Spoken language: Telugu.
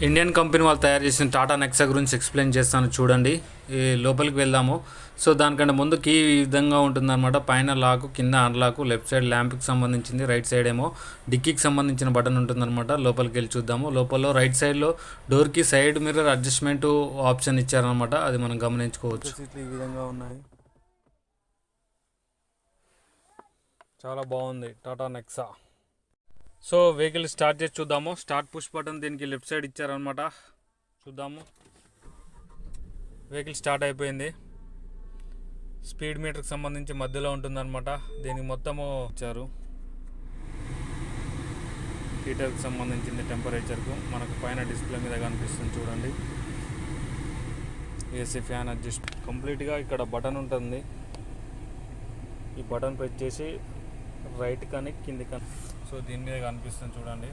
ఇండియన్ కంపెనీ వాళ్ళు తయారు చేసిన టాటా నెక్సా గురించి ఎక్స్ప్లెయిన్ చేస్తాను చూడండి. ఈ లోపలికి వెళ్దాము. సో దానికంటే ముందు కీ ఈ విధంగా ఉంటుందన్నమాట. పైన లాకు, కింద అన్లాకు, లెఫ్ట్ సైడ్ ల్యాంప్కి సంబంధించింది, రైట్ సైడ్ ఏమో డిక్కీకి సంబంధించిన బటన్ ఉంటుందన్నమాట. లోపలికి వెళ్ళి చూద్దాము. లోపల రైట్ సైడ్లో డోర్కి సైడ్ మిర్రర్ అడ్జస్ట్మెంట్ ఆప్షన్ ఇచ్చారనమాట. అది మనం గమనించుకోవచ్చు. సీట్లు ఈ విధంగా ఉన్నాయి. చాలా బాగుంది Tata Nexa. So vehicle start చేసి చూద్దాము. స్టార్ట్ పుష్ బటన్ దీనికి లెఫ్ట్ సైడ్ ఇచ్చారనమాట. చూద్దాము. వెహికల్ స్టార్ట్ అయిపోయింది. స్పీడ్ మీటర్కి సంబంధించి మధ్యలో ఉంటుందన్నమాట. దీనికి మొత్తము ఇచ్చారు. హీటర్కి సంబంధించింది, టెంపరేచర్కు మనకు పైన డిస్ప్లే మీద కనిపిస్తుంది చూడండి. ఏసీ ఫ్యాన్ అడ్జస్ట్ కంప్లీట్గా ఇక్కడ బటన్ ఉంటుంది. ఈ బటన్ ప్రెస్ చేసి రైట్ కానీ కింది కానీ, సో దీని మీద కనిపిస్తుంది చూడండి.